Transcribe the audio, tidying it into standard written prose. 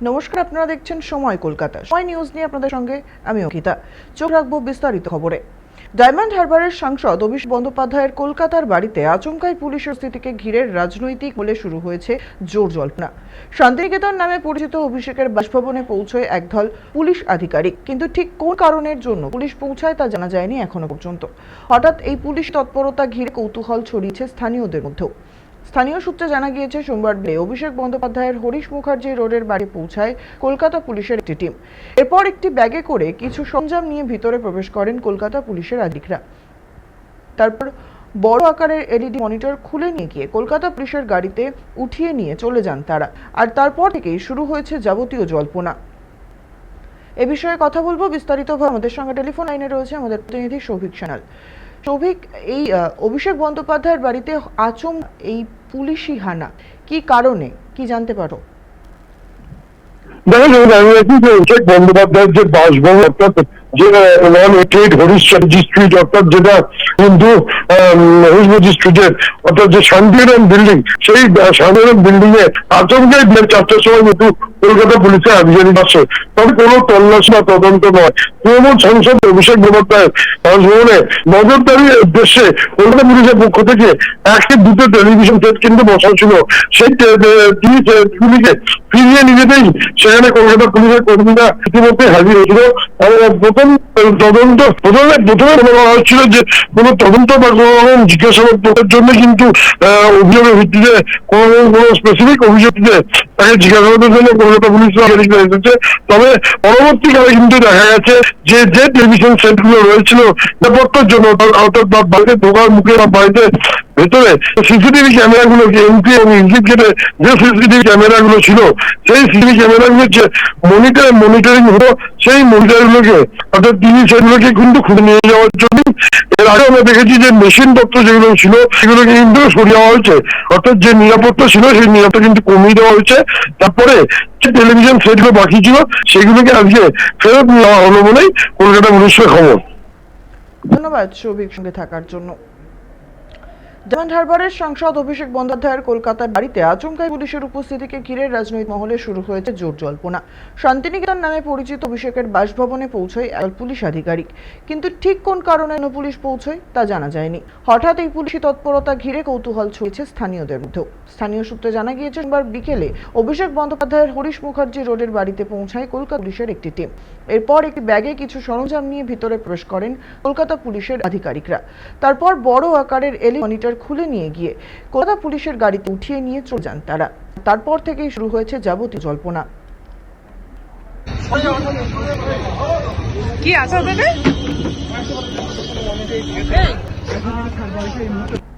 নমস্কার, আপনারা দেখছেন সময় কলকাতা। সময় নিউজ নিয়ে আপনাদের সঙ্গে আমি অঙ্কিতা। চোখ রাখবো বিস্তারিত খবরে। ডায়মন্ড হারবারের সাংসদ অভিষেক বন্দ্যোপাধ্যায়ের কলকাতার বাড়িতে আচমকাই পুলিশের স্থিতিকে ঘিরে রাজনৈতিক বলে শুরু হয়েছে জোর জল্পনা। শান্তিনিকেতন নামে পরিচিত অভিষেকের বাসভবনে পৌঁছয় একদল পুলিশ আধিকারিক, কিন্তু ঠিক কোন কারণের জন্য পুলিশ পৌঁছায় তা জানা যায়নি এখনো পর্যন্ত। হঠাৎ এই পুলিশ তৎপরতা ঘিরে কৌতূহল ছড়িয়েছে স্থানীয়দের মধ্যেও। স্থানীয় সূত্রে জানা গিয়েছে, সোমবার বেলা অভিষেক বন্দ্যোপাধ্যায়ের হরিশ মুখার্জি রোডের বাড়ি পৌঁছায় কলকাতা পুলিশের একটি টিম। এরপর একটি ব্যাগে করে কিছু সরঞ্জাম নিয়ে ভিতরে প্রবেশ করেন কলকাতা পুলিশের আধিকারিকরা। তারপর বড় আকারের এলইডি মনিটর খুলে নিয়ে গিয়ে কলকাতা পুলিশের গাড়িতে উঠিয়ে নিয়ে চলে যান তারা। আর তারপর থেকেই শুরু হয়েছে যাবতীয় জল্পনা। এ বিষয়ে কথা বলবো বিস্তারিতভাবে। আমাদের সঙ্গে টেলিফোন লাইনে রয়েছে আমাদের প্রতিনিধি সৌভিক সানাল। সৌভিক, এই অভিষেক বন্দ্যোপাধ্যায়ের বাড়িতে এই পুলিশি হানা কি কারণে, কি জানতে পারো? দেখো, আমি দেখি যে অভিষেক বন্দ্যোপাধ্যায়ের যে বাসভবন, অর্থাৎ যে 188 হরিশ চ্যাটার্জি স্ট্রিট, অর্থাৎ যেটা কিন্তু হরিশবাজি স্ট্রিটের, অর্থাৎ যে শান্তিনিকেতন বিল্ডিং, সেই শান্তিনিকেতন বিল্ডিং এ আচমকাই 4টার সময় কিন্তু কলকাতা পুলিশের আধিকারিক আসে। তবে কোনো তল্লাশি বা তদন্ত নয়। তৃণমূল সাংসদ অভিষেক বন্দ্যোপাধ্যায়ের বাসভবনে নজরদারির উদ্দেশ্যে কলকাতা পুলিশের পক্ষ থেকে 1-2 টেলিভিশন সেট কিন্তু বসা ছিল। সেই টিভিগুলিকে ফিরিয়ে নিজেতেই সেখানে কলকাতা পুলিশের কর্মীরা ইতিমধ্যে হাজির হয়েছিল। প্রথমে বলা হচ্ছিল যে কোনো তদন্ত বা কোনো রকম জিজ্ঞাসাবাদের জন্য কিন্তু অভিযোগের ভিত্তিতে কোনো স্পেসিফিক অভিযোগকে তাকে জিজ্ঞাসাবাদের জন্য কলকাতা পুলিশ এসেছে। তবে পরবর্তীকালে কিন্তু দেখা গেছে যে টেলিভিশন সেট গুলো রয়েছিল নিরাপত্তার জন্য, অর্থাৎ বাড়িতে ঢোকার মুখে বা বাড়িতে ভেতরে সিসিটিভি ক্যামেরা গুলোকে এন্ট্রি এবং এক্সিট গেটে যে সিসিটিভি ক্যামেরা গুলো ছিল, সেই সিসিটিভি ক্যামেরা গুলো যে মনিটরিং হতো, সেই মনিটর গুলোকে, অর্থাৎ টিভি সেটগুলোকে কিন্তু খুঁজে নিয়ে যাওয়ার জন্য এর আগে আমরা দেখেছি যে মেশিন পত্র যেগুলো ছিল সেগুলোকে কিন্তু সরিয়ে দেওয়া হয়েছে। অর্থাৎ যে নিরাপত্তা ছিল সেই নিরাপত্তা কিন্তু কমিয়ে দেওয়া হয়েছে। তারপরে যে টেলিভিশন সেটগুলো বাকি ছিল সেগুলোকে আজকে ফেরত নেওয়া হলো বলেই কলকাতা পুলিশের খবর। ধন্যবাদ সৌভিক সঙ্গে থাকার জন্য। ডায়মন্ড হারবারের সাংসদ অভিষেক বন্দ্যোপাধ্যায়ের কলকাতার বাড়িতে আচমকাই পুলিশের উপস্থিতিকে ঘিরে রাজনৈতিক মহলে শুরু হয়েছে জোর জল্পনা। শান্তিনিকেতন নামে পরিচিত অভিষেকের বাসভবনে পৌঁছয় একদল পুলিশ আধিকারিক, কিন্তু ঠিক কোন কারণে পুলিশ পৌঁছয় তা জানা যায়নি। হঠাৎ এই পুলিশি তৎপরতা ঘিরে কৌতূহল ছড়িয়েছে স্থানীয়দের মধ্যেও। স্থানীয় সূত্রে জানা গিয়েছে, সোমবার বিকেলে অভিষেক বন্দ্যোপাধ্যায়ের হরিশ মুখার্জি রোডের বাড়িতে পৌঁছায় কলকাতা পুলিশের একটি টিম। এরপর একটি ব্যাগে কিছু সরঞ্জাম নিয়ে ভিতরে প্রবেশ করেন কলকাতা পুলিশের আধিকারিকরা। তারপর বড় আকারের এলইডি মনিটর খুলে নিয়ে গিয়ে কলকাতা পুলিশের গাড়িতে উঠিয়ে নিয়ে চলে যান তারা। তারপর থেকেই শুরু হয়েছে যাবতীয় জল্পনা। কি আছে